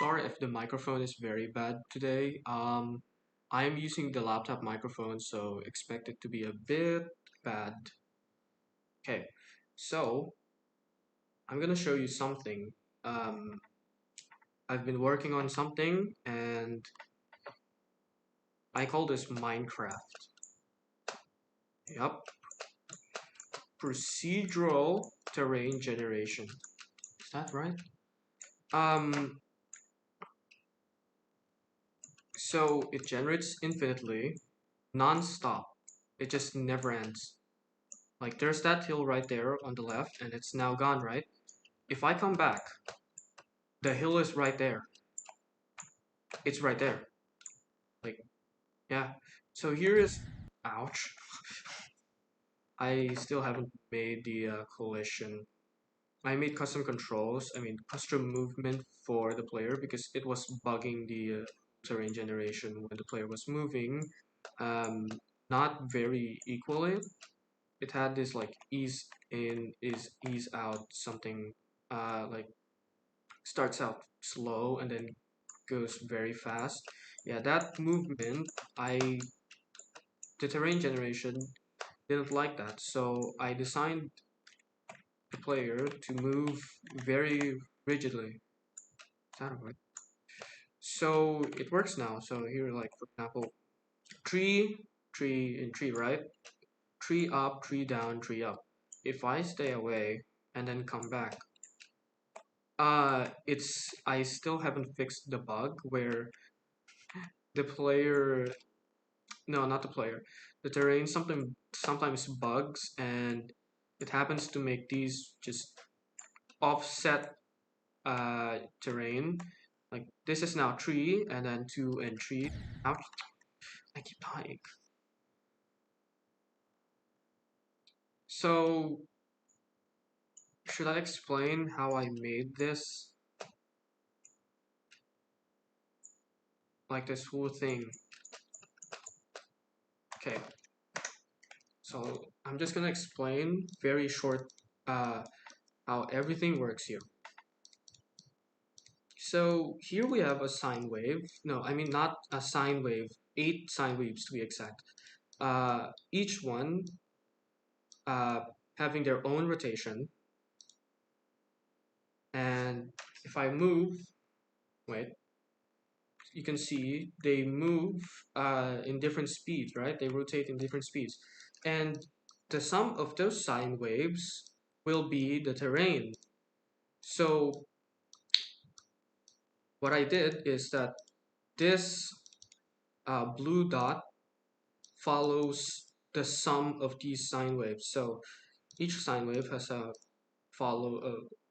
sorry if the microphone is very bad today. I'm using the laptop microphone, so expect it to be a bit bad. Okay, so I'm gonna show you something. Um, I've been working on something, and I call this Minecraft. Yup, procedural terrain generation. Is that right? Um, so it generates infinitely, non-stop. It just never ends. Like there's that hill right there on the left, and it's now gone, right? If I come back, the hill is right there. It's right there. Like, yeah. So here is, ouch. I still haven't made the collision. I made custom controls, I mean custom movement for the player because it was bugging the terrain generation when the player was moving. Um, Not very equally. It had this like ease in, is ease out something like starts out slow and then goes very fast. Yeah, that movement, the terrain generation didn't like that, so I designed the player to move very rigidly. Is that right? So it works now. So here, like for example, tree, tree, and tree, right? Tree up, tree down, tree up. If I stay away and then come back, it's I still haven't fixed the bug where the player, no, not the player, the terrain sometimes bugs and it happens to make these just offset terrain. Like this is now tree and then two and three. Ouch, I keep dying. So should I explain how I made this? Like this whole thing. Okay, so I'm just gonna explain very short how everything works here. So here we have a sine wave. No, I mean not a sine wave, 8 sine waves to be exact. Each one uh, having their own rotation. And if I move, wait, you can see they move in different speeds, right? They rotate in different speeds. And the sum of those sine waves will be the terrain. So what I did is that this blue dot follows the sum of these sine waves. So each sine wave has a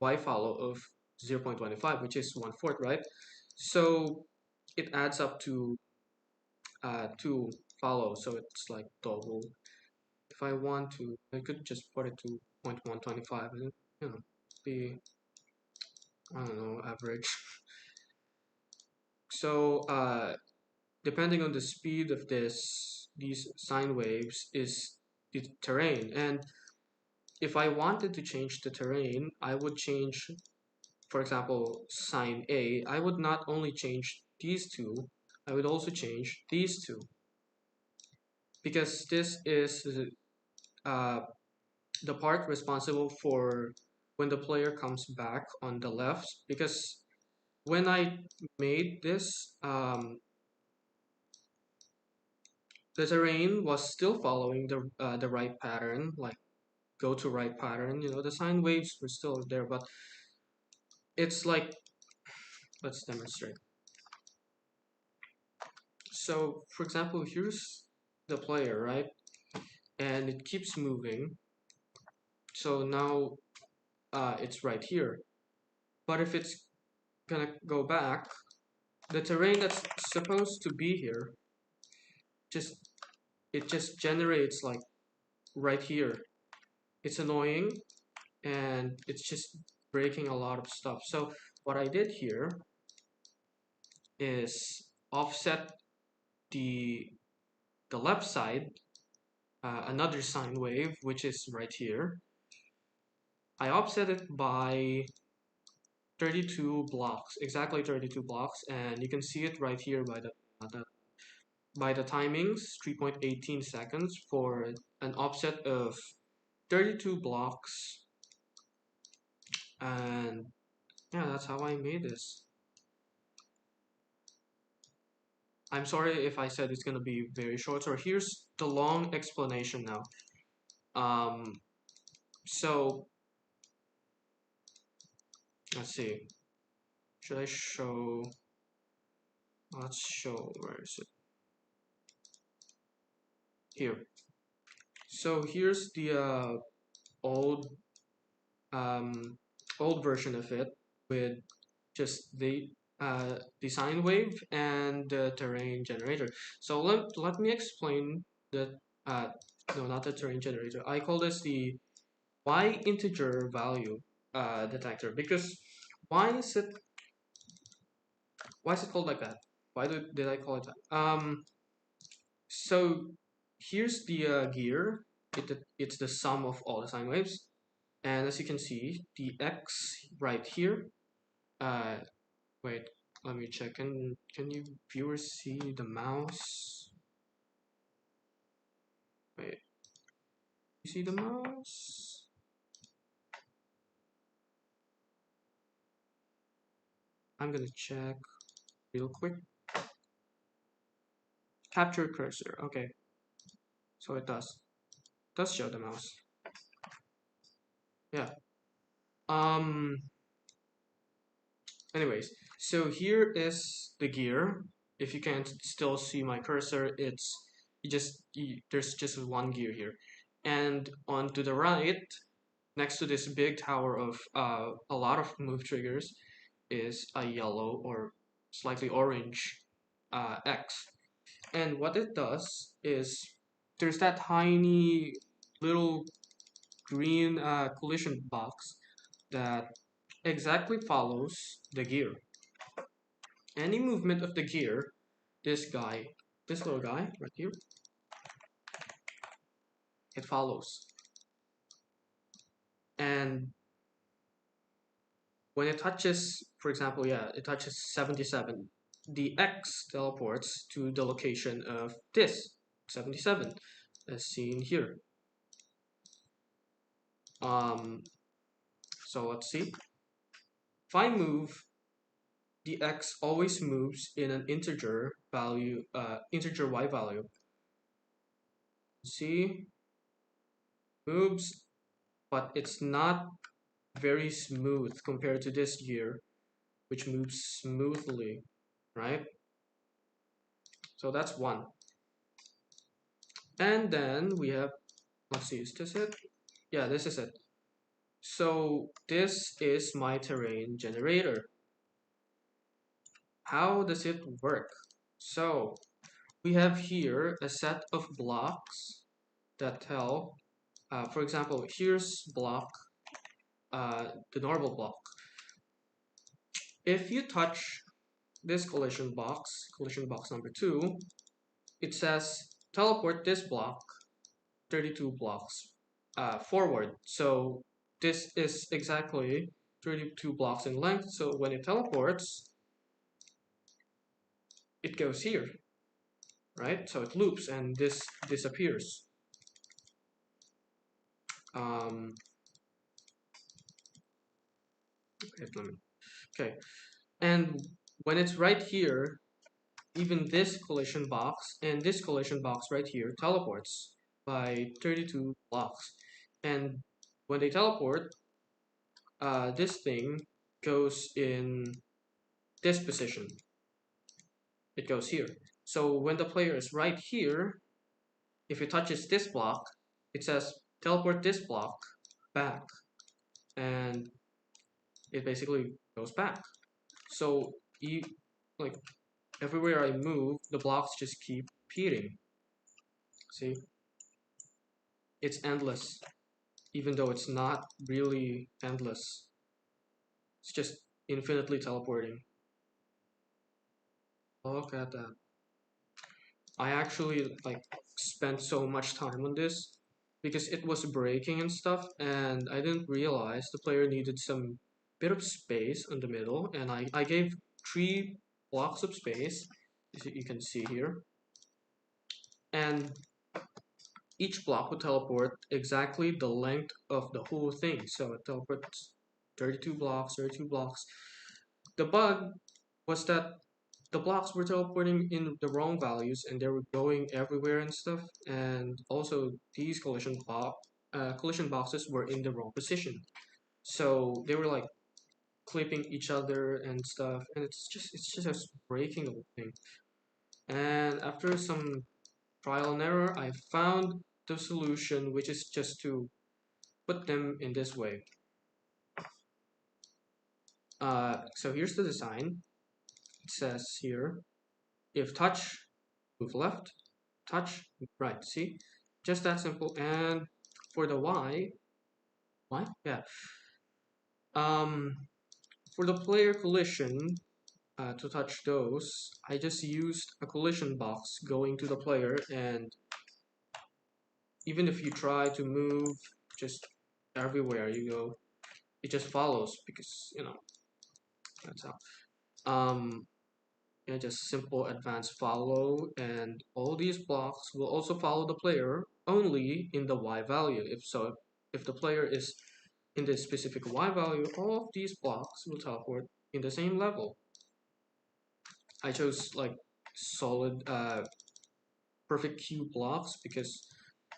y follow of 0.25, which is 1/4, right? So it adds up to follow, so it's like double. If I want to, I could just put it to 0.125 and be, I don't know, average. So depending on the speed of these sine waves is the terrain. And if I wanted to change the terrain, I would change, for example, sine A. I would not only change these two, I would also change these two because this is uh, the part responsible for when the player comes back on the left. Because when I made this, the terrain was still following the right pattern, like go to right pattern. You know, the sine waves were still there, but it's like, let's demonstrate. So, for example, here's the player, right? And it keeps moving. So now it's right here. But if it's gonna go back, the terrain that's supposed to be here just it just generates like right here. It's annoying and it's just breaking a lot of stuff. So what I did here is offset the the left side, another sine wave, which is right here. I offset it by 32 blocks, exactly 32 blocks, and you can see it right here by the timings, 3.18 seconds for an offset of 32 blocks, and yeah, that's how I made this. I'm sorry if I said it's gonna be very short, so here's the long explanation now. Um, so let's see. Should I show? Let's show. Where is it? Here. So here's the old um, old version of it with just the sine wave and the terrain generator. So let me explain the uh, no, not the terrain generator. I call this the y integer value detector because why is it why is it called like that? Did I call it that? So here's the gear. It's the sum of all the sine waves, and as you can see, the x right here. Uh, wait, let me check. Can you viewers see the mouse? Wait, you see the mouse? I'm gonna check real quick. Capture cursor. Okay, so it does show the mouse. Yeah. Um. Anyways, so here is the gear. If you can't still see my cursor, there's just one gear here, and on to the right, next to this big tower of a lot of move triggers, is a yellow or slightly orange X. And what it does is there's that tiny little green collision box that exactly follows the gear. Any movement of the gear, this little guy right here, it follows. And when it touches, for example, yeah, it touches 77, the X teleports to the location of this 77, as seen here. Um, so let's see. If I move, the X always moves in an integer value, integer Y value. See, moves, but it's not very smooth compared to this gear, which moves smoothly, right? So that's one. And then we have, let's see, is this it? Yeah, this is it. So this is my terrain generator. How does it work? So we have here a set of blocks that tell, for example, here's block, the normal block. If you touch this collision box number 2, it says teleport this block 32 blocks forward. So this is exactly 32 blocks in length. So when it teleports, it goes here, right? So it loops and this disappears. Um, okay, and when it's right here, even this collision box and this collision box right here teleports by 32 blocks. And when they teleport, this thing goes in this position. It goes here. So when the player is right here, if it touches this block, it says teleport this block back, and it basically goes back. So like everywhere I move, the blocks just keep repeating. See, it's endless, even though it's not really endless. It's just infinitely teleporting. Look at that. I actually spent so much time on this because it was breaking and stuff, and I didn't realize the player needed some bit of space in the middle, and I gave 3 blocks of space, you can see here, and each block will teleport exactly the length of the whole thing. So it teleports 32 blocks, 32 blocks. The bug was that the blocks were teleporting in the wrong values and they were going everywhere and stuff. And also these collision boxes were in the wrong position. So they were like clipping each other and stuff, and it's just breaking the whole thing. And after some trial and error, I found the solution, which is just to put them in this way. So here's the design. It says here, if touch, move left, touch, move right. See, just that simple. And for the Y, yeah. Um, for the player collision, to touch those, I just used a collision box going to the player, and even if you try to move just everywhere you go, it just follows because that's how. Yeah, just simple advanced follow, and all these blocks will also follow the player only in the Y value. If the player is in this specific Y value, all of these blocks will teleport in the same level. I chose like solid perfect cube blocks because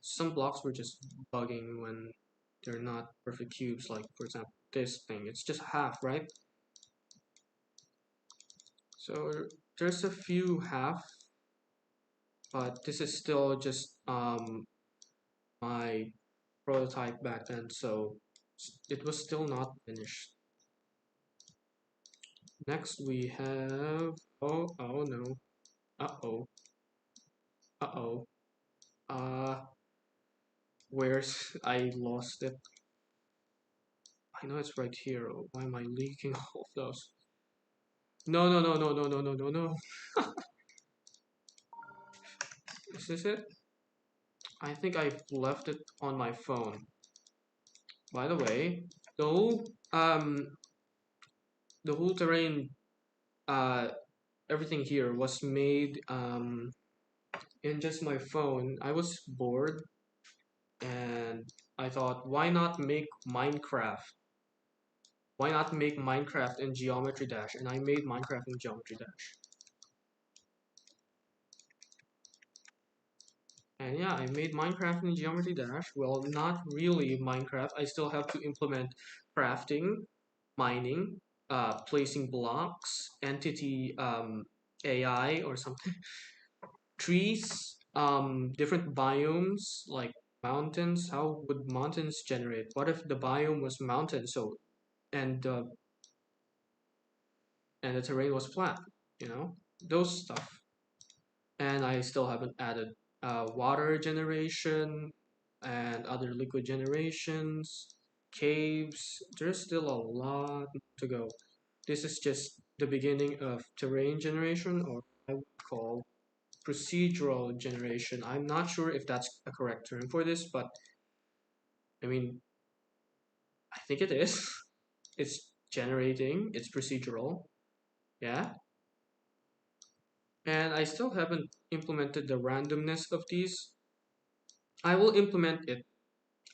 some blocks were just bugging when they're not perfect cubes, like for example this thing, it's just half, right? So there's a few half, but this is still just my prototype back then, so it was still not finished. Next we have, oh no, uh-oh, uh-oh, uh, where's, I lost it. I know it's right here. Why am I leaking all of those? No, no, no, no, no, no, no, no, no. Is this it? I think I left it on my phone. By the way, the whole the whole terrain, uh everything here was made in just my phone. I was bored and I thought, why not make Minecraft? Why not make Minecraft in Geometry Dash? And I made Minecraft in Geometry Dash. And yeah, I made Minecraft in Geometry Dash. Well, not really Minecraft. I still have to implement crafting, mining, placing blocks, entity AI or something, trees, different biomes like mountains. How would mountains generate? What if the biome was mountain? So and and the terrain was flat. Those stuff. And I still haven't added water generation and other liquid generations, caves. There's still a lot to go. This is just the beginning of terrain generation, or I would call procedural generation. I'm not sure if that's a correct term for this, but I mean, I think it is. It's generating, it's procedural, yeah. And I still haven't implemented the randomness of these. I will implement it.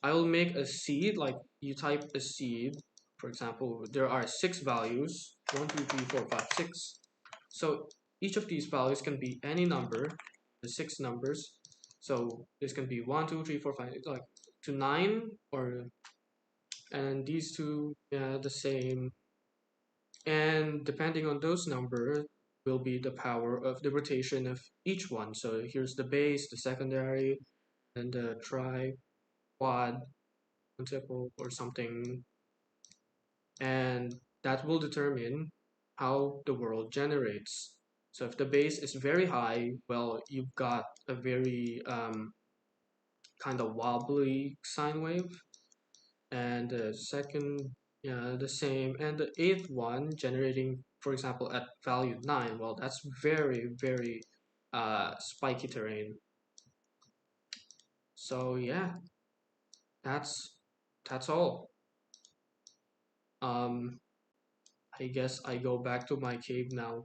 I will make a seed, like you type a seed. For example, there are 6 values, 1, 2, 3, 4, 5, 6. So each of these values can be any number, the 6 numbers. So this can be 1, 2, 3, 4, 5, like to 9, or and these two, yeah, the same. And depending on those numbers will be the power of the rotation of each one. So here's the base, the secondary, and the quad, multiple, or something, and that will determine how the world generates. So if the base is very high, well, you've got a very kind of wobbly sine wave, and the second, yeah, the same, and the eighth one generating, for example, at value 9. Well, that's very, very spiky terrain. So yeah, that's all. Um, I guess I go back to my cave now.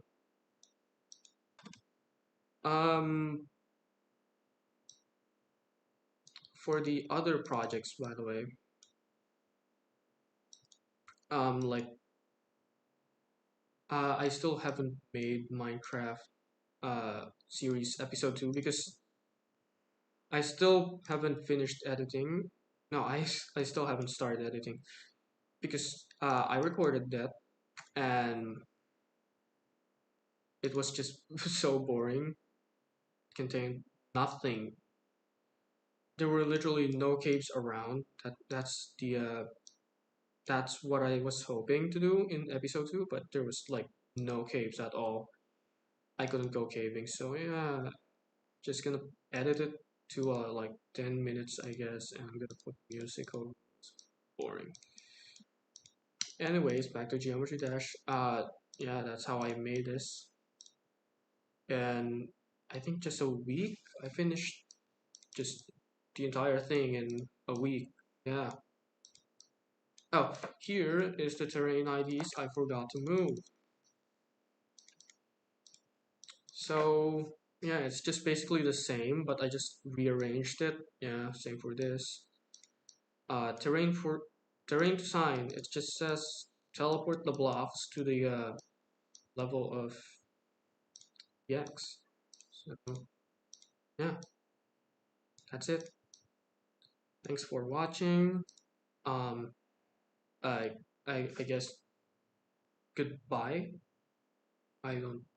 Um, for the other projects, by the way, like I still haven't made Minecraft series episode 2 because I still haven't finished editing. No, I still haven't started editing because I recorded that and it was just so boring. Contained nothing. There were literally no caves around. That's what I was hoping to do in episode 2, but there was like no caves at all. I couldn't go caving, so yeah, just gonna edit it to like 10 minutes, I guess, and I'm gonna put music over. Boring. Anyways, back to Geometry Dash. Yeah, that's how I made this. And I think just a week, I finished just the entire thing in a week. Yeah. Oh, here is the terrain IDs I forgot to move. So, yeah, it's just basically the same, but I just rearranged it. Yeah, same for this. For terrain design, it just says teleport the blocks to the level of X. So, yeah, that's it. Thanks for watching. Um, I I guess goodbye. I don't